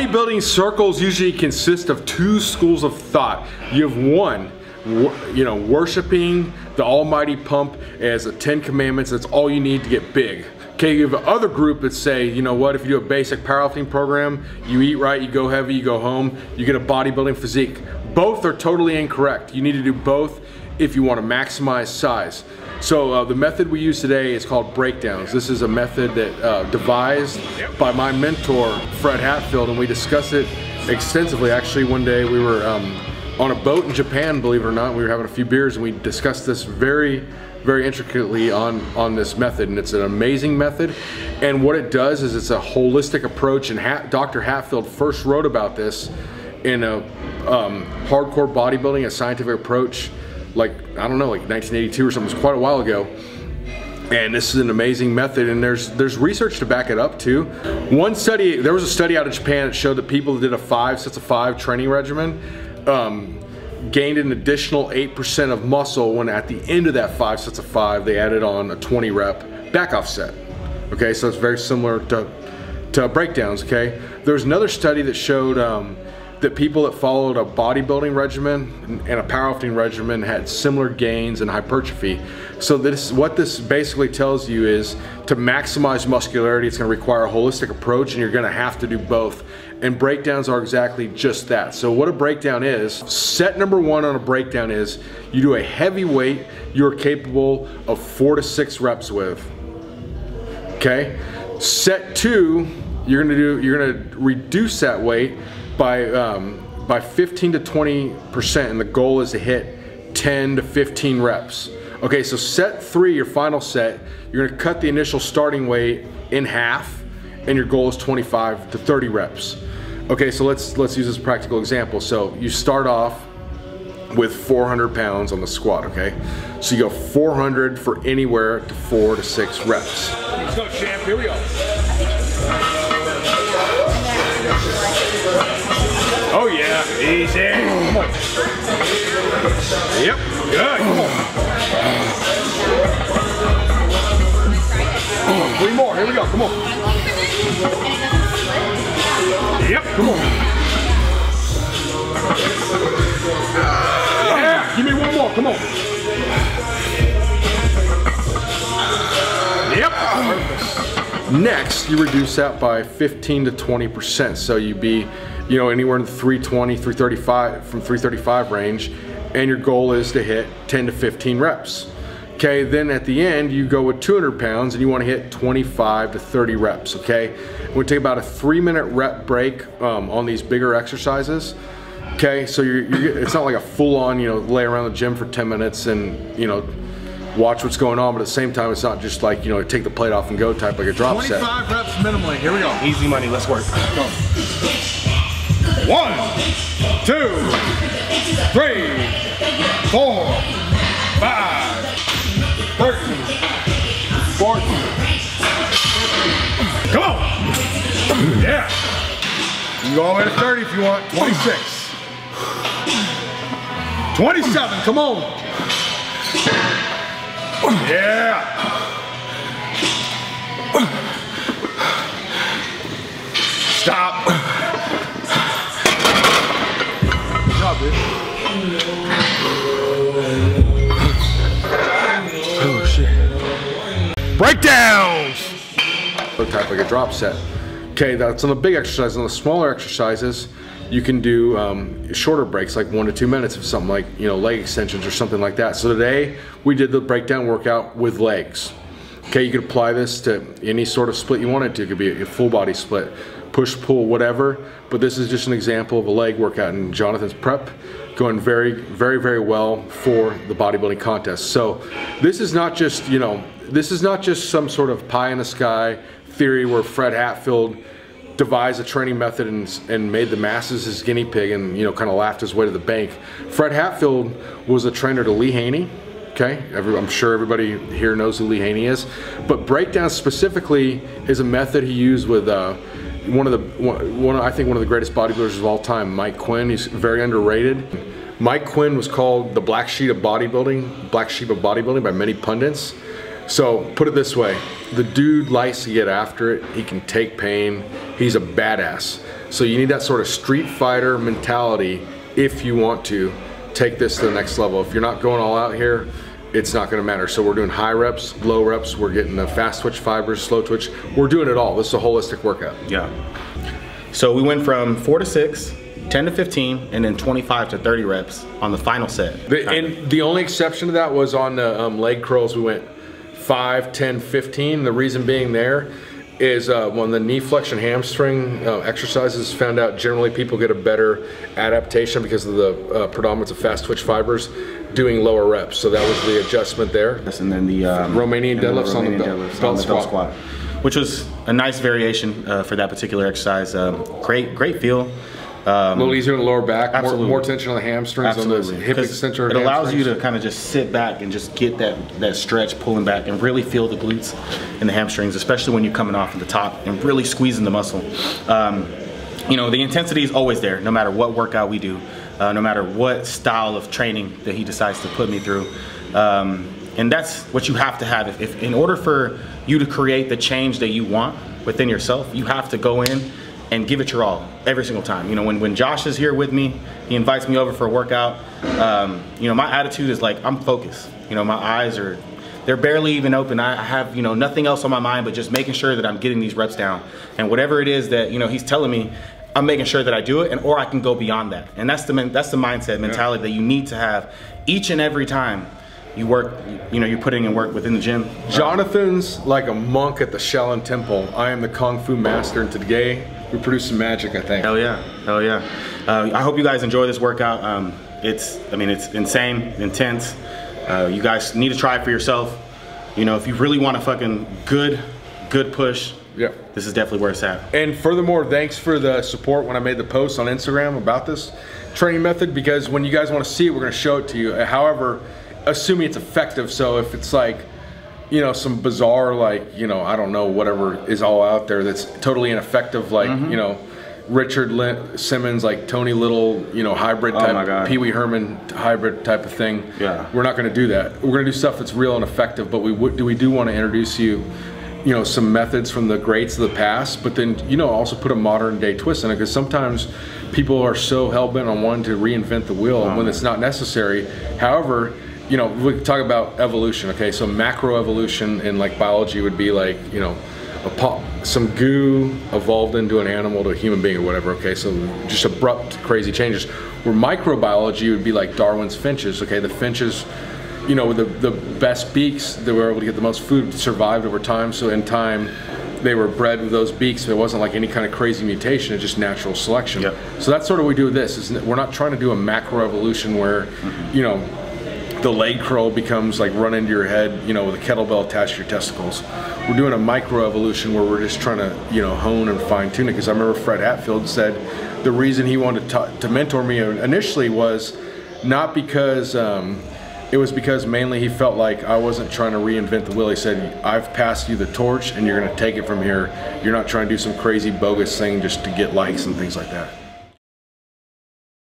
bodybuilding circles usually consist of two schools of thought. You have one, you know, worshiping the almighty pump as the 10 commandments. That's all you need to get big. Okay, you have another group that say, you know what, if you do a basic powerlifting program, you eat right, you go heavy, you go home, you get a bodybuilding physique. Both are totally incorrect. You need to do both if you want to maximize size. So the method we use today is called breakdowns. This is a method that devised by my mentor, Fred Hatfield, and we discussed it extensively. Actually, one day we were on a boat in Japan, believe it or not. We were having a few beers and we discussed this very intricately on this method, and it's an amazing method. And what it does is it's a holistic approach, and Dr. Hatfield first wrote about this in a hardcore bodybuilding, a scientific approach, like, I don't know, like 1982 or something. It was quite a while ago. And this is an amazing method, and there's research to back it up too. One study, there was a study out of Japan that showed that people that did a 5 sets of 5 training regimen gained an additional 8% of muscle when at the end of that 5 sets of 5 they added on a 20 rep back off set. Okay, so it's very similar to breakdowns. Okay, there's another study that showed that people that followed a bodybuilding regimen and a powerlifting regimen had similar gains in hypertrophy. So what this basically tells you is to maximize muscularity, it's going to require a holistic approach, and you're going to have to do both. And breakdowns are exactly just that. So what a breakdown is, set number 1 on a breakdown is you do a heavy weight you're capable of 4 to 6 reps with. Okay, set 2, you're gonna reduce that weight by 15 to 20%, and the goal is to hit 10 to 15 reps. Okay, so set 3, your final set, you're gonna cut the initial starting weight in half, and your goal is 25 to 30 reps. Okay, so let's use this practical example. So you start off with 400 pounds on the squat, okay? So you go 400 for anywhere to 4 to 6 reps. Let's go, champ, here we go. Oh yeah, easy. Come on. Yep, good. Come on. 3 more, here we go, come on. Yep, come on. Yeah, give me 1 more, come on. Yep, perfect. Next, you reduce that by 15 to 20%. So you'd be, you know, anywhere in the 320, 335, from 335 range, and your goal is to hit 10 to 15 reps. Okay, then at the end, you go with 200 pounds and you want to hit 25 to 30 reps, okay? We'll take about a 3-minute rep break on these bigger exercises. Okay, so it's not like a full-on, you know, lay around the gym for 10 minutes and, you know, watch what's going on, but at the same time, it's not just like, you know, take the plate off and go type, like a drop 25 set. 25 reps minimally, here we go. Easy money, let's work. Go. 1, 2, 3, 4, 5, 13, 14, 15. Come on! Yeah! You can go all the way to 30 if you want. 26. 27, come on! Yeah! Stop! Good job, dude. Oh shit. Breakdowns! Type like a drop set. Okay, that's on the big exercise. On the smaller exercises, you can do shorter breaks, like 1 to 2 minutes of something like, you know, leg extensions or something like that. So today we did the breakdown workout with legs. Okay, you could apply this to any sort of split you wanted to. It could be a full body split, push, pull, whatever. But this is just an example of a leg workout, and Jonathan's prep going very well for the bodybuilding contest. So this is not just, you know, this is not just some sort of pie in the sky theory where Fred Hatfield devised a training method and made the masses his guinea pig and, you know, kind of laughed his way to the bank. Fred Hatfield was a trainer to Lee Haney. Okay, I'm sure everybody here knows who Lee Haney is, but breakdown specifically is a method he used with I think one of the greatest bodybuilders of all time, Mike Quinn. He's very underrated. Mike Quinn was called the black sheep of bodybuilding by many pundits. So put it this way, the dude likes to get after it. He can take pain. He's a badass. So you need that sort of street fighter mentality if you want to take this to the next level. If you're not going all out here, it's not going to matter. So we're doing high reps, low reps, we're getting the fast twitch fibers, slow twitch, we're doing it all. This is a holistic workout. Yeah. So we went from 4 to 6, 10 to 15, and then 25 to 30 reps on the final set. And the only exception to that was on the leg curls. We went 5, 10, 15. The reason being there is when the knee flexion hamstring exercises, found out generally people get a better adaptation because of the predominance of fast twitch fibers doing lower reps. So that was the adjustment there. And then the Romanian deadlifts on the belt squat. Which was a nice variation for that particular exercise. Great feel. A little easier on the lower back, more tension on the hamstrings, on the hip extensor. It allows you to kind of just sit back and just get that stretch pulling back and really feel the glutes and the hamstrings, especially when you're coming off at the top and really squeezing the muscle. You know, the intensity is always there, no matter what workout we do, no matter what style of training that he decides to put me through. And that's what you have to have. If in order for you to create the change that you want within yourself, you have to go in and give it your all every single time. You know, when Josh is here with me, he invites me over for a workout. You know, my attitude is like, I'm focused. You know, my eyes they're barely even open. I have, you know, nothing else on my mind but just making sure that I'm getting these reps down. And whatever it is that, you know, he's telling me, I'm making sure that I do it, or I can go beyond that. And that's the mindset, mentality that you need to have each and every time you work, you know, you're putting in work within the gym. Jonathan's like a monk at the Shaolin Temple. I am the Kung Fu master, and today we produce some magic, I think. Hell yeah, hell yeah. I hope you guys enjoy this workout. I mean, it's insane, intense. You guys need to try it for yourself. You know, if you really want a fucking good push, yeah, this is definitely where it's at. And furthermore, thanks for the support when I made the post on Instagram about this training method, because when you guys want to see it, we're going to show it to you. However, assuming it's effective. So if it's like, you know, some bizarre, like, you know, I don't know, whatever is all out there that's totally ineffective, like, you know, Richard Simmons, like Tony Little, you know, hybrid type, Pee Wee Herman hybrid type of thing. Yeah. We're not going to do that. We're going to do stuff that's real and effective, but we do want to introduce you, you know, some methods from the greats of the past, but then, you know, also put a modern day twist in it, because sometimes people are so hell-bent on wanting to reinvent the wheel when it's not necessary. However, you know, we talk about evolution, okay? So macro evolution in like biology would be like, you know, some goo evolved into an animal to a human being or whatever, okay? So just abrupt, crazy changes. Where microbiology would be like Darwin's finches, okay? The finches, you know, the best beaks that were able to get the most food survived over time. So in time, they were bred with those beaks. So it wasn't like any kind of crazy mutation, it's just natural selection. Yep. So that's sort of what we do with this. Is we're not trying to do a macro evolution where, you know, the leg curl becomes like run into your head, you know, with a kettlebell attached to your testicles. We're doing a micro evolution where we're just trying to, you know, hone and fine tune it. Because I remember Fred Hatfield said the reason he wanted to mentor me initially was not because, it was because mainly he felt like I wasn't trying to reinvent the wheel. He said, I've passed you the torch and you're gonna take it from here. You're not trying to do some crazy bogus thing just to get likes and things like that.